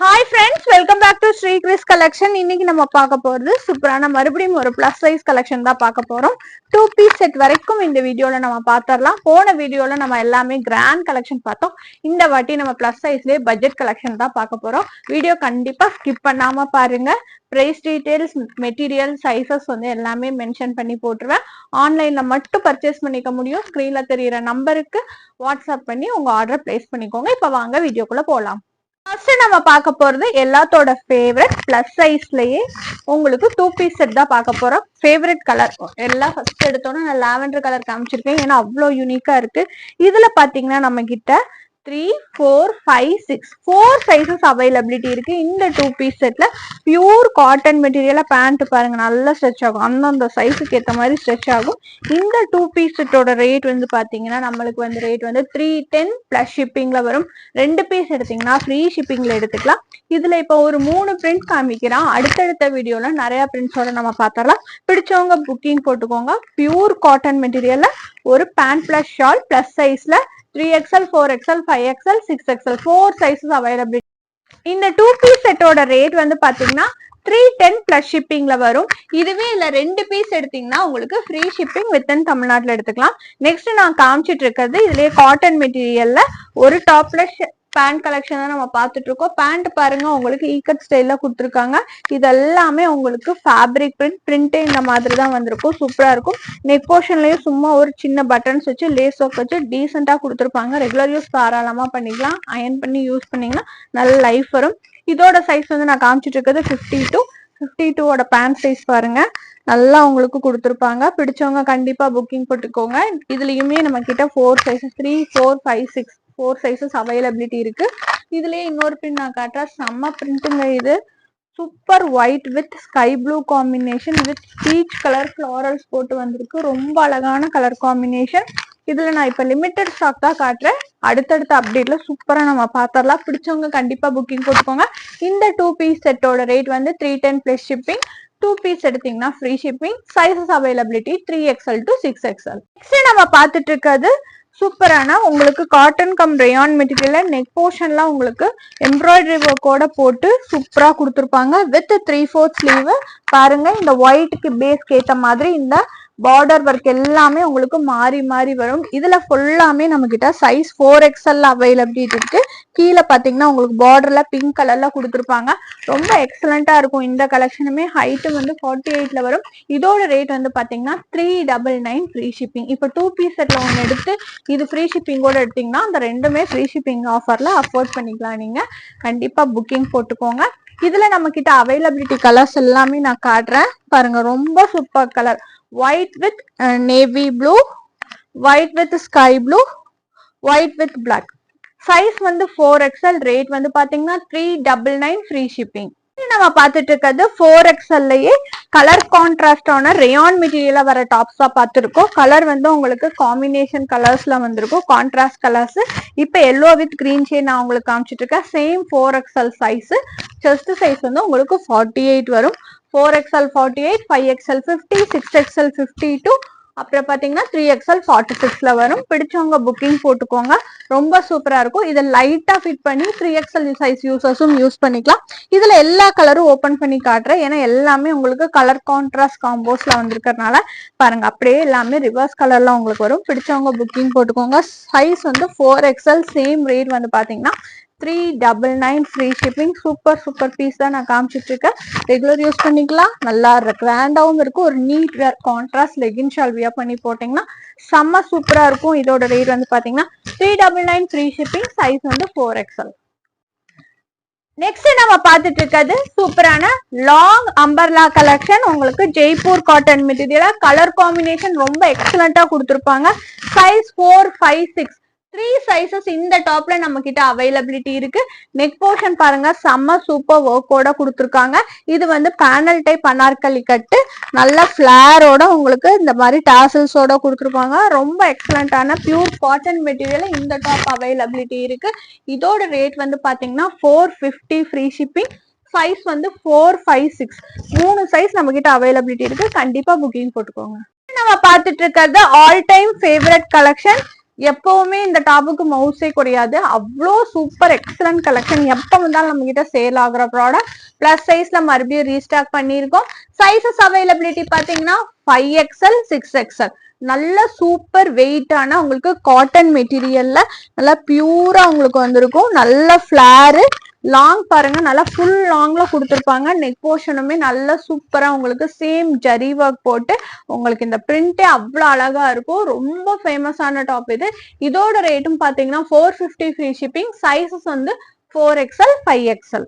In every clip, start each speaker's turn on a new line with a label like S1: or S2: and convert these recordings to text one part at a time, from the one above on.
S1: Hi friends, welcome back to Sri Chris collection. இன்னைக்கு நம்ம பார்க்க போறது சூப்பரான மறுபடியும் ஒரு plus size collection தான் பார்க்க போறோம். 2 piece set வரைக்கும் இந்த வீடியோல நம்ம பார்த்தறலாம். போன வீடியோல நம்ம எல்லாமே grand collection பார்த்தோம். இந்த வாட்டி நம்ம plus sizeலயே budget collection தான் பார்க்க போறோம். வீடியோ கண்டிப்பா skip பண்ணாம பாருங்க. price details, material, sizes வந்து எல்லாமே மென்ஷன் பண்ணி போட்டுருவேன். ஆன்லைன்ல மட்டும் பர்ச்சேஸ் பண்ணிக்க முடியும். ஸ்கிரீன்ல தெரியுற நம்பருக்கு வாட்ஸ்அப் பண்ணி உங்க ஆர்டர் பிளேஸ் பண்ணிக்கோங்க. இப்ப வாங்க வீடியோக்குள்ள போலாம். ஃபர்ஸ்ட் நம்ம பார்க்க போறது எல்லாத்தோட ஃபேவரட் பிளஸ் சைஸ்லயே உங்களுக்கு 2 பீஸ் செட் தான் பார்க்க போறோம். ஃபேவரட் கலர் எல்லாம் ஃபர்ஸ்ட் எடுத்தோன்னா நான் லாவெண்டர் கலர் காமிச்சிருக்கேன். ஏன்னா அவ்வளோ யூனிக்கா இருக்கு. இதுல பாத்தீங்கன்னா நம்ம கிட்ட 3, 4, 5, 6 4 சைசஸ் அவைலபிலிட்டி இருக்கு. இந்த 2 பீஸ் செட்ல பியூர் காட்டன் மெட்டீரியலா பேண்ட் பாருங்க நல்லா ஸ்ட்ரெச் ஆகும். அந்தந்த சைஸுக்கு ஏற்ற மாதிரி ஸ்ட்ரெச் ஆகும். இந்த 2 பீஸ் செட்டோட ரேட் வந்து பாத்தீங்கன்னா நம்மளுக்கு வந்து ரேட் வந்து 310 பிளஸ் ஷிப்பிங்ல வரும். 2 பீஸ் எடுத்தீங்கன்னா ஃப்ரீ ஷிப்பிங்ல எடுத்துக்கலாம். இதுல இப்ப ஒரு 3 பிரிண்ட் காமிக்கிறான். அடுத்தடுத்த வீடியோல நிறைய பிரிண்ட்ஸோட நம்ம பார்த்தரலாம். பிடிச்சவங்க புக்கிங் போட்டுக்கோங்க. பியூர் காட்டன் மெட்டீரியல்ல ஒரு பேண்ட் பிளஸ் ஷால் பிளஸ் சைஸ்ல 3XL, 4XL, 5XL, 6XL 4 sizes availability. இந்த 2 பீஸ் செட்டோட ரேட் வந்து பாத்தீங்கன்னா 310 பிளஸ் ஷிப்பிங்ல வரும். இதுவே இல்ல 2 பீஸ் எடுத்தீங்கன்னா உங்களுக்கு ஃப்ரீ ஷிப்பிங் வித்தின் தமிழ்நாட்டுல எடுத்துக்கலாம். நெக்ஸ்ட் நான் காமிச்சிட்டு இருக்கிறது இதுலயே காட்டன் மெட்டீரியல்ல ஒரு டாப்லெஸ் பேண்ட் கலெக்ஷன் தான் நம்ம பார்த்துட்டு இருக்கோம். பேண்ட் பாருங்க உங்களுக்கு ஈக்கட் ஸ்டைல்ல கொடுத்துருக்காங்க. இது எல்லாமே உங்களுக்கு ஃபேப்ரிக் பிரிண்ட் இந்த மாதிரி தான் வந்திருக்கும். சூப்பரா இருக்கும். நெக் போர்ஷன்லயும் சும்மா ஒரு சின்ன பட்டன்ஸ் வச்சு லேஸ் ஒர்க் வச்சு டீசெண்டா கொடுத்துருப்பாங்க. ரெகுலர் யூஸ் தாராளமா பண்ணிக்கலாம். அயன் பண்ணி யூஸ் பண்ணீங்கன்னா நல்ல லைஃப் வரும். இதோட சைஸ் வந்து நான் காமிச்சிட்டு இருக்கிறது 52 பேண்ட் சைஸ் பாருங்க நல்லா உங்களுக்கு கொடுத்துருப்பாங்க. பிடிச்சவங்க கண்டிப்பா புக்கிங் போட்டுக்கோங்க. இதுலயுமே நம்ம கிட்ட 4 சைசஸ் 3, 4, 5, 6 4 சைசஸ் அவைலபிலிட்டி இருக்கு. இதுலயே இன்னொரு பிரிண்ட் நான் காட்டுறேன். செம்ம பிரிண்ட்டுங்க இது. Super white with sky blue combination with peach colour florals போட்டு வந்திருக்கு. ரொம்ப அழகான கலர் காம்பினேஷன். இதுல நான் இப்ப லிமிடெட் ஸ்டாக் தான் காட்டுறேன். அடுத்தடுத்த அப்டேட்ல சூப்பரா நம்ம பார்த்தரலாம். பிடிச்சவங்க கண்டிப்பா புக்கிங் போட்டுக்கோங்க. இந்த 2 பீஸ் செட்டோட ரேட் வந்து 310 பிளஸ் ஷிப்பிங். 2 பீஸ் எடுத்தீங்கன்னா free shipping. Sizes availability 3XL to 6XL. Next நம்ம பார்த்துட்டு இருக்கிறது சூப்பரான உங்களுக்கு காட்டன் கம் ரேயான் மெட்டீரியல்ல நெக் போர்ஷன்லாம் உங்களுக்கு எம்ப்ராய்டரி ஒர்க்கோட போட்டு சூப்பரா கொடுத்துருப்பாங்க. வித் 3/4 ஸ்லீவ் பாருங்க. இந்த ஒயிட்டுக்கு பேஸ்க்கு ஏற்ற மாதிரி இந்த பார்டர் ஒர்க் எல்லாமே உங்களுக்கு மாறி மாறி வரும். இதுல ஃபுல்லாமே நம்ம கிட்ட சைஸ் 4XL அவைலபிலிட்டி இருக்கு. கீழே பாத்தீங்கன்னா உங்களுக்கு பார்டர்ல பிங்க் கலர்ல கொடுத்துருப்பாங்க. ரொம்ப எக்ஸலண்டா இருக்கும். இந்த கலெக்ஷனுமே ஹைட் வந்து 48ல வரும். இதோட ரேட் வந்து பாத்தீங்கன்னா 399 ஃப்ரீ ஷிப்பிங். இப்போ 2 பீஸ் செட்ல ஒன்று எடுத்து இது ஃப்ரீ ஷிப்பிங்கோட எடுத்தீங்கன்னா அந்த ரெண்டுமே ஃப்ரீ ஷிப்பிங் ஆஃபர்ல அஃபோர்ட் பண்ணிக்கலாம். நீங்க கண்டிப்பா புக்கிங் போட்டுக்கோங்க. இதுல நம்ம கிட்ட அவைலபிலிட்டி கலர்ஸ் எல்லாமே நான் காட்டுறேன் பாருங்க. ரொம்ப super colour white with navy blue, white with sky blue, white with black. Size வந்து 4XL. ரேட் வந்து பாத்தீங்கன்னா 399 ஃப்ரீ ஷிப்பிங். நம்ம பார்த்துட்டு இருக்கிறது 4XLலயே கலர் கான்ட்ராஸ்டான ரேயான் மெட்டீரியலா வர டாப்ஸா பார்த்துருக்கோம். கலர் வந்து உங்களுக்கு காம்பினேஷன் கலர்ஸ்ல வந்திருக்கும். Contrast colours. இப்ப எல்லோ வித் கிரீன் ஷேட் நான் உங்களுக்கு காமிச்சிட்டு இருக்கேன். Same 4XL size. Chest size வந்து உங்களுக்கு 48 வரும். 4XL 48, 5XL 50, 6XL 52, அப்புறம் பாத்தீங்கன்னா 3XL 46ல வரும். பிடிச்சவங்க புக்கிங் போட்டுக்கோங்க. ரொம்ப சூப்பரா இருக்கும். இதை லைட்டா ஃபிட் பண்ணி 3XL சைஸ் யூசர்ஸும் யூஸ் பண்ணிக்கலாம். இதுல எல்லா கலரும் ஓபன் பண்ணி காட்டுறேன். ஏன்னா எல்லாமே உங்களுக்கு கலர் கான்ட்ராஸ்ட் காம்போஸ்ல வந்திருக்கிறதுனால பாருங்க அப்படியே எல்லாமே ரிவர்ஸ் கலர்ல உங்களுக்கு வரும். பிடிச்சவங்க புக்கிங் போட்டுக்கோங்க. சைஸ் வந்து 4XL. சேம் ரேட் வந்து பாத்தீங்கன்னா 399 ஃப்ரீ ஷிப்பிங். சூப்பர் பீஸ் தான் நான் காமிச்சிட்டு இருக்கேன். ரெகுலர் யூஸ் பண்ணிக்கலாம். நல்லா கிராண்டாவும் இருக்கும். ஒரு நீட் வேர் கான்ட்ராஸ்ட் லெகின் ஷால் வியர் பண்ணி போட்டீங்கன்னா செம்ம சூப்பரா இருக்கும். இதோட ரேட் வந்து பாத்தீங்கன்னா 399 ஃப்ரீ ஷிப்பிங். சைஸ் வந்து 4XL. நெக்ஸ்ட் நம்ம பார்த்துட்டு இருக்கிறது சூப்பரான லாங் அம்பர்லா கலெக்ஷன். உங்களுக்கு ஜெய்ப்பூர் காட்டன் மெட்டீரியலா கலர் காம்பினேஷன் ரொம்ப எக்ஸலண்டா கொடுத்துருப்பாங்க. சைஸ் 4, 5, 6 3 சைசஸ் இந்த டாப்ல நம்ம கிட்ட அவைலபிலிட்டி இருக்கு. நெக் போர்ஷன் பாருங்க செம்ம சூப்பர் ஒர்க்கோட கொடுத்துருக்காங்க. இது வந்து பேனல் டைப் அனார்கலி கட்டு நல்ல ஃபிளாரோட உங்களுக்கு இந்த மாதிரி டாசல்ஸோட கொடுத்துருப்பாங்க. ரொம்ப எக்ஸலண்டான பியூர் காட்டன் மெட்டீரியல் இந்த டாப் அவைலபிலிட்டி இருக்கு. இதோட ரேட் வந்து பாத்தீங்கன்னா 450 ஃப்ரீ ஷிப்பிங். சைஸ் வந்து 4, 5, 6 3 சைஸ் நம்ம கிட்ட அவைலபிலிட்டி இருக்கு. கண்டிப்பா புக்கிங் போட்டுக்கோங்க. நம்ம பார்த்துட்டு இருக்கிறது ஆல் டைம் ஃபேவரட் கலெக்ஷன் எப்பவுமே இந்த டாப்புக்கு மவுஸே குறையாது. அவ்வளோ சூப்பர் எக்ஸலன்ட் கலெக்ஷன். எப்ப வந்தாலும் நம்ம கிட்ட சேல் ஆகுற ப்ராடக்ட். பிளஸ் சைஸ்ல மறுபடியும் ரீஸ்டாக் பண்ணியிருக்கோம். சைசஸ் அவைலபிலிட்டி பாத்தீங்கன்னா 5XL 6XL. நல்ல சூப்பர் வெயிட்டான உங்களுக்கு காட்டன் மெட்டீரியல்ல நல்லா பியூரா உங்களுக்கு வந்திருக்கும். நல்ல ஃபிளாரு லாங் பாருங்க, நல்லா ஃபுல் லாங்ல கொடுத்துருப்பாங்க. நெக் போர்ஷனுமே நல்ல சூப்பரா உங்களுக்கு சேம் ஜரி ஒர்க் போட்டு உங்களுக்கு இந்த பிரிண்டே அவ்வளவு அழகா இருக்கும். ரொம்ப ஃபேமஸான டாப் இது. இதோட ரேட்டும் பாத்தீங்கன்னா 450 ஃப்ரீ ஷிப்பிங். சைசஸ் வந்து 4XL 5XL.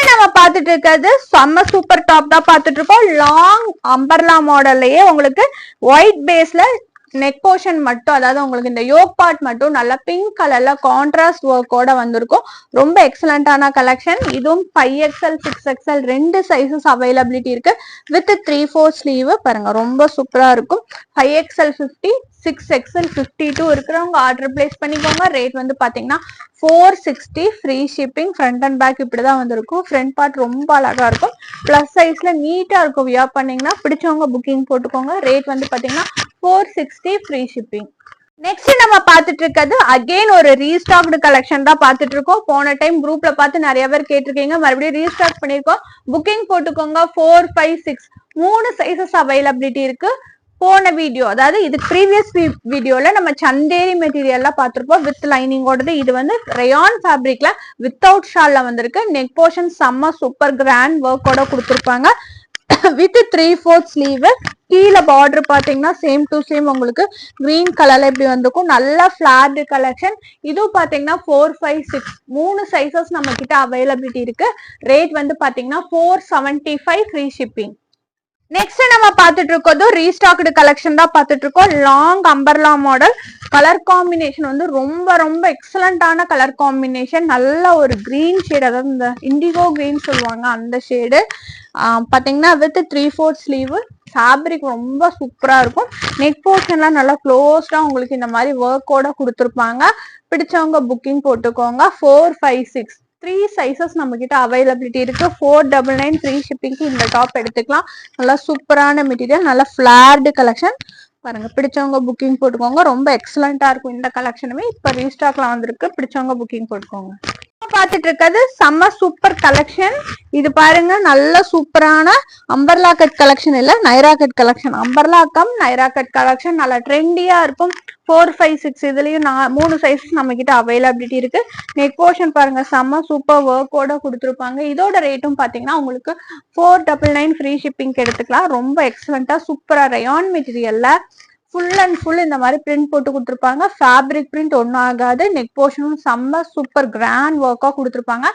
S1: நம்ம பாத்துட்டு இருக்கிறது செம்ம சூப்பர் டாப் தான் பாத்துட்டு இருக்கோம். லாங் அம்பர்லா மாடல்லயே உங்களுக்கு ஒயிட் பேஸ்ல நெக் போர்ஷன் மட்டும், அதாவது உங்களுக்கு இந்த யோக் பார்ட் மட்டும் நல்ல பிங்க் கலர்ல கான்ட்ராஸ்ட் ஒர்க்கோட வந்திருக்கும். ரொம்ப எக்ஸலண்டான கலெக்ஷன். இதுவும் 5XL 6XL ரெண்டு சைசஸ் அவைலபிலிட்டி இருக்கு. வித் 3/4 ஸ்லீவ் பாருங்க, ரொம்ப சூப்பரா இருக்கும். 5XL 50, 6XL 52 இருக்கிறவங்க ஆர்டர் பிளேஸ் பண்ணிக்கோங்க. ரேட் வந்து பாத்தீங்கன்னா 460 free shipping. Front and back இப்படிதான் வந்திருக்கும். ஃப்ரண்ட் பார்ட் ரொம்ப அழகா இருக்கும். பிளஸ் சைஸ்ல நீட்டா இருக்கும். வியர் பண்ணீங்கன்னா பிடிச்சவங்க புக்கிங் போட்டுக்கோங்க. ரேட் வந்து பாத்தீங்கன்னா 460 ஃப்ரீ ஷிப்பிங். நெக்ஸ்ட் நம்ம பாத்துட்டு இருக்கிறது அகைன் ஒரு ரீஸ்டாக்டு கலெக்ஷன் தான் பாத்துட்டு இருக்கோம். போன டைம் குரூப்ல பார்த்து நிறைய பேர் கேட்டிருக்கீங்க, மறுபடியும் ரீஸ்டாக் பண்ணிருக்கோம். புக்கிங் போட்டுக்கோங்க. 4, 5, 6 மூணு சைசஸ் அவைலபிலிட்டி இருக்கு. போன வீடியோ, அதாவது இது ப்ரீவியஸ் வீடியோல நம்ம சந்தேரி மெட்டீரியல்ல பாத்திருப்போம் வித் லைனிங்கோடது. இது வந்து ரயான் ஃபேப்ரிக்ல வித்தவுட் ஷால்ல வந்திருக்கு. நெக் போர்ஷன் செம்ம சூப்பர் கிராண்ட் ஒர்க்கோட கொடுத்துருப்பாங்க. With 3/4 sleeve. கீழே பார்டர் பாத்தீங்கன்னா சேம் டு சேம் உங்களுக்கு கிரீன் கலர்ல இப்படி வந்திருக்கும். நல்ல பிளாட் கலெக்ஷன். இதுவும் பாத்தீங்கன்னா 4, 5, 6 மூணு சைசஸ் நம்ம கிட்ட அவைலபிலிட்டி இருக்கு. ரேட் வந்து பாத்தீங்கன்னா 475 ஃப்ரீ ஷிப்பிங். நெக்ஸ்ட் நம்ம பாத்துட்டு இருக்கோம் ரீஸ்டாக்டு கலெக்ஷன் தான் பாத்துட்டு இருக்கோம். Long umbrella model. Colour combination வந்து ரொம்ப ரொம்ப எக்ஸலண்டான கலர் காம்பினேஷன். நல்ல ஒரு கிரீன் ஷேட், அதாவது இந்த இண்டிகோ கிரீன் சொல்லுவாங்க அந்த ஷேடு. பாத்தீங்கன்னா வித் 3/4 ஸ்லீவ். ஃபேப்ரிக் ரொம்ப சூப்பரா இருக்கும். நெக் போர்ஷன்லாம் நல்லா க்ளோஸ்டா உங்களுக்கு இந்த மாதிரி ஒர்க்கோட கொடுத்துருப்பாங்க. பிடிச்சவங்க புக்கிங் போட்டுக்கோங்க. 4, 5, 6 த்ரீ சைசஸ் நம்ம கிட்ட அவைலபிலிட்டி இருக்கு. 499 ஃப்ரீ ஷிப்பிங்க்கு இந்த டாப் எடுத்துக்கலாம். நல்லா சூப்பரான மெட்டீரியல், நல்லா ஃபிளார்டு கலெக்ஷன் பாருங்க. பிடிச்சவங்க புக்கிங் போட்டுக்கோங்க. ரொம்ப எக்ஸலண்டா இருக்கும் இந்த கலெக்ஷனுமே. இப்ப ரீஸ்டாக்ல வந்திருக்கு. பிடிச்சவங்க புக்கிங் போட்டுக்கோங்க. பாத்துட்டு இருக்கிறது செம்ம சூப்பர் கலெக்ஷன். இது பாருங்க, நல்ல சூப்பரான அம்பர்லா கட் கலெக்ஷன் இல்ல, Naira cut collection. Umbrella come Naira cut collection நல்லா ட்ரெண்டியா இருக்கும். 4, 5, 6 இதுலயும் மூணு சைஸஸ் நம்ம கிட்ட அவைலபிலிட்டி இருக்கு. நெக் போர்ஷன் பாருங்க, செம்ம சூப்பர் ஒர்க்கோட கொடுத்துருப்பாங்க. இதோட ரேட்டும் பாத்தீங்கன்னா உங்களுக்கு 499 ஃப்ரீ ஷிப்பிங் எடுத்துக்கலாம். ரொம்ப எக்ஸலண்டா சூப்பரா ரயான் மெட்டீரியல்ல ஃபுல் அண்ட் ஃபுல் இந்த மாதிரி பிரிண்ட் போட்டு கொடுத்துருப்பாங்க. ஃபேப்ரிக் பிரிண்ட் ஒன்றும் ஆகாது. நெக் போர்ஷனும் செம்ம சூப்பர் கிராண்ட் ஒர்க்கா கொடுத்துருப்பாங்க.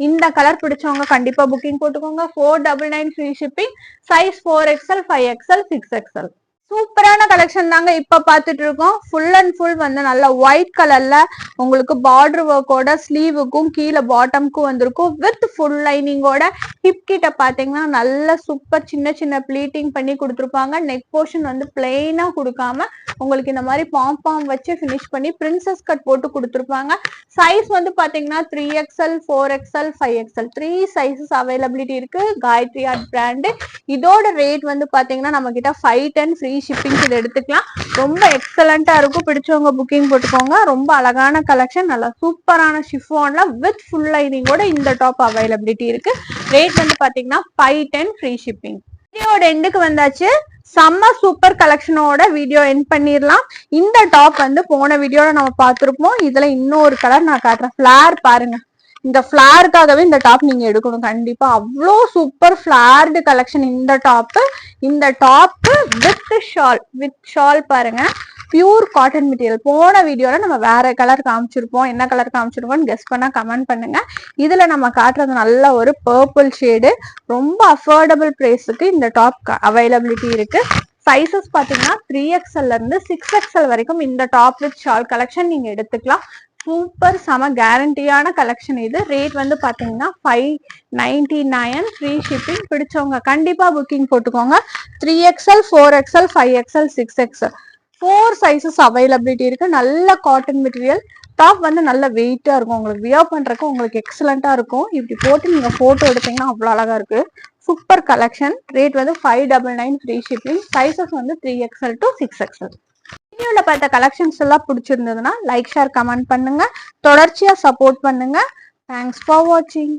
S1: இந்த கலர் பிடிச்சவங்க கண்டிப்பா புக்கிங் போட்டுக்கோங்க. 499 free shipping. Size 4XL 5XL 6XL. சூப்பரான கலெக்ஷன் தாங்க இப்ப பாத்துட்டு இருக்கோம். ஃபுல் அண்ட் ஃபுல் வந்து நல்ல ஒயிட் கலர்ல உங்களுக்கு பார்டர் ஒர்க்கோட ஸ்லீவுக்கும் கீழே பாட்டம்க்கும் வந்திருக்கும். வித் ஃபுல் லைனிங்கோட ஹிப் கிட்ட பாத்தீங்கன்னா நல்ல சூப்பர் சின்ன சின்ன ப்ளீட்டிங் பண்ணி கொடுத்துருப்பாங்க. நெக் போர்ஷன் வந்து பிளெயினா கொடுக்காம உங்களுக்கு இந்த மாதிரி பாம் வச்சு பினிஷ் பண்ணி பிரின்சஸ் கட் போட்டு கொடுத்துருப்பாங்க. சைஸ் வந்து பாத்தீங்கன்னா 3XL 4XL 5XL three sizes availability இருக்கு. Gayathri art brand. இதோட ரேட் வந்து பாத்தீங்கன்னா நம்ம கிட்ட 510 ஃப்ரீ ஷிப்பிங் இது எடுத்துக்கலாம். ரொம்ப எக்ஸலண்டா இருக்கும். பிடிச்சவங்க புக்கிங் போட்டுக்கோங்க. ரொம்ப அழகான கலெக்ஷன். நல்லா சூப்பரான ஷிஃபான்ல வித் ஃபுல் லைனிங்கோட இந்த டாப் அவைலபிலிட்டி இருக்கு. ரேட் வந்து பாத்தீங்கன்னா 510 ஃப்ரீ ஷிப்பிங். வீடியோட எண்டுக்கு வந்தாச்சு. செம்ம சூப்பர் கலெக்ஷனோட வீடியோ எண்ட் பண்ணிடலாம். இந்த டாப் வந்து போன வீடியோல நம்ம பார்த்திருப்போம். இதுல இன்னொரு கலர் நான் காட்டுறேன். ஃபிளார் பாருங்க. இந்த ஃபிளாருக்காகவே இந்த டாப் நீங்க எடுக்கணும் கண்டிப்பா. அவ்வளோ சூப்பர் ஃபிளார்டு கலெக்ஷன் இந்த டாப். இந்த டாப் வித் ஷால் பாருங்க. Pure cotton material. போன வீடியோல நம்ம வேற கலர் காமிச்சிருப்போம். என்ன கலர் காமிச்சிருப்போம் கெஸ் பண்ணா கமெண்ட் பண்ணுங்க. இதுல நம்ம காட்டுறது நல்ல ஒரு பர்பிள் ஷேடு. ரொம்ப அஃபோர்டபுள் பிரைஸுக்கு இந்த டாப் அவைலபிலிட்டி இருக்கு. சைசஸ் பாத்தீங்கன்னா 3XL இருந்து 6XL வரைக்கும் இந்த டாப் வித் ஷால் கலெக்ஷன் நீங்க எடுத்துக்கலாம். சூப்பர் செம கேரண்டியான கலெக்ஷன் இது. ரேட் வந்து பாத்தீங்கன்னா 599 ஃப்ரீ ஷிப்பிங். பிடிச்சவங்க கண்டிப்பா புக்கிங் போட்டுக்கோங்க. 3XL 4XL 5XL 6XL 4 sizes availability இருக்கு. நல்ல காட்டன் மெட்டீரியல். டாப் வந்து நல்ல வெயிட்டா இருக்கும். உங்களுக்கு வியர் பண்றதுக்கு உங்களுக்கு எக்ஸலண்டா இருக்கும். இப்படி போட்டு நீங்க போட்டோ எடுத்தீங்கன்னா அவ்வளவு அழகா இருக்கு. Super collection. ரேட் வந்து 599 ஃப்ரீ ஷிப்பிங். சைசஸ் வந்து 3XL to 6XL. வீடியோல பார்த்த கலெக்ஷன்ஸ் எல்லாம் பிடிச்சிருந்ததுன்னா லைக் ஷேர் கமெண்ட் பண்ணுங்க, தொடர்ச்சியா சப்போர்ட் பண்ணுங்க. தேங்க்ஸ் ஃபார் வாட்சிங்.